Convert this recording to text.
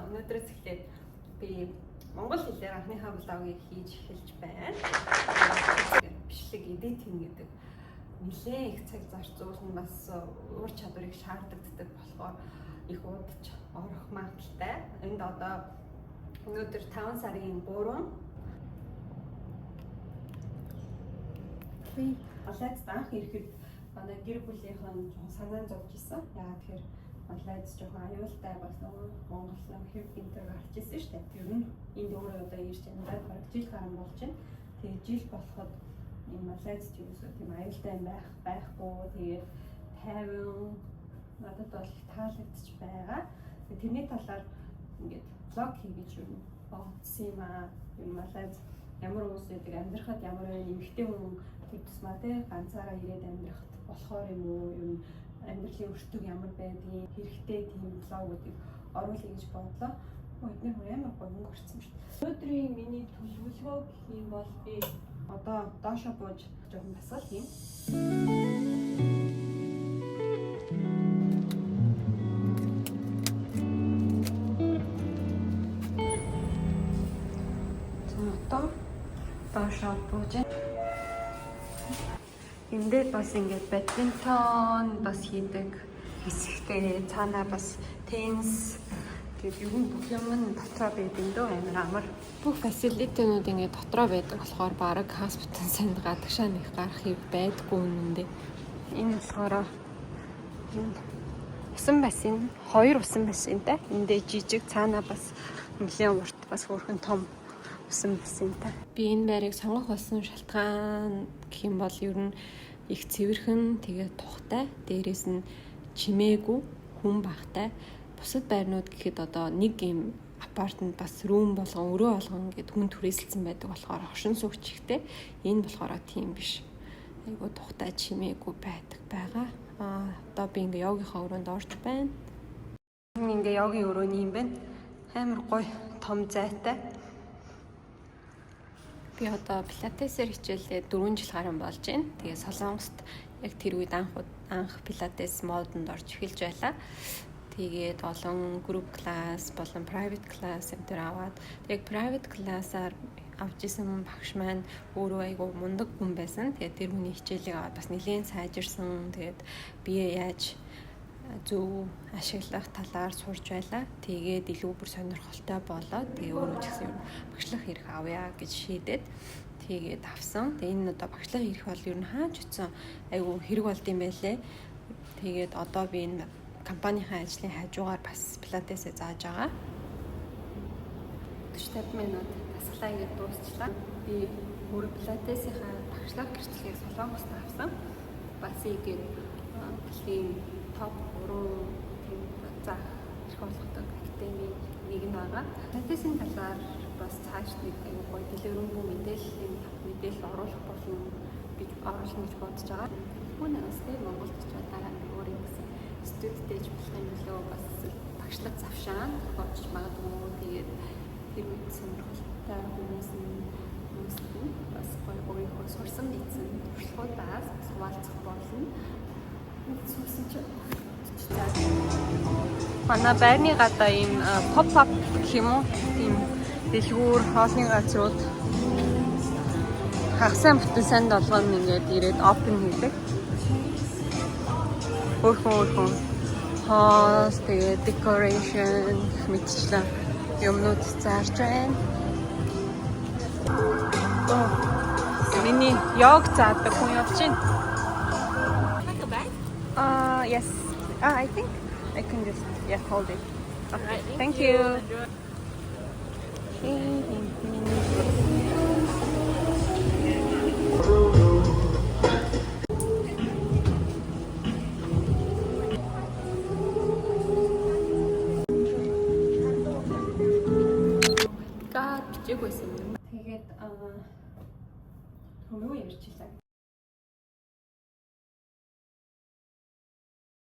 өнөөдрөөс эхлээд би монгол хэлээр анхныхаа блогийг хийж эхэлж байна. Бичлэг эдитинг гэдэг нэлээд их цаг зарцуулна, бас уур чадварыг шаарддаг болохоор их удаж орох магадaltaй. Энд одоо өнөөдөр 5 сарын 3 би Малайзд анх ирэхэд манай гэр бүлийнхэн жоохон санаа зовж исэн. Яагаад тэгэхээр Малайз жоохон аюултай болсон. Монгол нам хэв гинтер гарч ирсэн шүү дээ. Тэр нь энд өөрөө одоо ирж байгаа бараг жил гарсан болж байна. Тэгээ жил болоход энэ Малайзд юусоо тийм аюултай байхгүй. Тэгээд тайван надад бол таалагдчих байгаа. Тэрний талаар ингээд блог хий гэж юм бодсон юм аа. Энэ Малайз ямар уус гэдэг амьдрахад ямар эмэгтэй хүн тусмаа те ганцаараа ирээд амьдрахад болохоор юм уу, юм амьдралын өртөг ямар байдгийг хэрэгтэй тийм блог гэдэг оруулъя гэж бодлоо. Эдгээр хүн амар гоё өнгө орсон шүү дээ. Өнөөдрийн миний төлөвлөгөө гэх юм бол би одоо доошо бууж жоохон дасгал хийн. Доошо бууж. Эндээ бас ингээд бадминтон бас хийдэг хэсэгтэй, цаанаа бас теннис гэдэг юм бүх юм нь дотроо байдаг дөө амар амар. Бүх фасилитинууд ингээд дотроо байдаг болохоор баг хаспитал санд гадагшаа нэг гарах юм байдгүй үнэндээ. Энэ болохоор усан бассейн, 2 усан бассейнтай. Эндээ жижиг, цаанаа бас нэлээд урт бас хөөрхөн том усан бассейнтай. Би энэ байрыг сонгох болсон шалтгаан гэх юм бол ер нь их цэвэрхэн, тэгээд тухтай, дээрээс нь чимээгүй, хүн багтай. Бусад байрнууд гэхэд одоо нэг юм апартмент бас рүүм болгон, өрөө болгон гэд хүн түрээсэлсэн байдаг болохоор хошин суугч ихтэй. Энэ болохоор тийм биш. Айгуу тухтай, чимээгүй байдаг байгаа. Одоо би ингээ йогийнхаа өрөөнд орж байна. Ингээ йогийн өрөөний юм байна. Амар гоё, том зайтай. Би одоо пилатесээр хичээлээ 4 жил гарсан болж байна. Тэгээ Солонгост яг тэр үед анх пилатес модонд орж эхэлж байлаа. Тэгээд олон group class болон private class энэ аваад яг private class-аар авч исэн багш маань өөрөө айгу мундаг хүн байсан. Тэгээд тэр хүний хичээлийг аваад бас нэлээд сайжирсан. Тэгээд бие яаж зөв ашиглах талаар сурж байлаа. Тэгээд илүү бүр сонирхолтой болоод тэгээ өөрөө ч гэсэн багшлах хэрэг авъя гэж шийдээд тэгээд авсан. Тэгээ энэ одоо багшлах хэрэг бол ер нь хаач утсан айгу хэрэг болд юм байлээ. Тэгээд одоо би энэ компанийн ажлын хажуугаар бас пилатесээ зааж байгаа. 40-50 минут дасгалаа хийж дуусчлаа. Би өөрөө пилатесийнхаа багшлах гэрчлэгийг Солонгост авсан. Бас игээд дэлхийн топ 3 тийм заах их болгодог академи нэг нь байгаа. Пилатесийн талаар бас цааш нэг аюу гоё дэлгэрэнгүй мэдээлэл оруулах болно гэж оруулна гэж бодож байгаа. Түүнээс тийм Монголд ч дараа нэг өөрийн гэсэн студидтэй ч болох юм лөө бас багшлах завшаан бодож магадгүй. Тэгээд тэр үед сонирхолтой хүмүүс бас гоё өөрийнхөө сурсан мэдсэн туршлагуудаас бас хуваалцах болно. Манай байрны гадаа ийм pop-up гэх юм уу? Тийм дэлгүүр хоолны газрууд хагасан бүтэн санд болгоно ингээд ирээд open хийдэг. Хөөрхөн хоос тэгээд decoration мэтчлэн юмнууд зарж байна. Миний йог заадаг хүн явж байна. Yes. I think I can just hold it. Okay. Right, thank you. God, бичээгүйсэн юм. Тэгээд юу ярьчихлаа.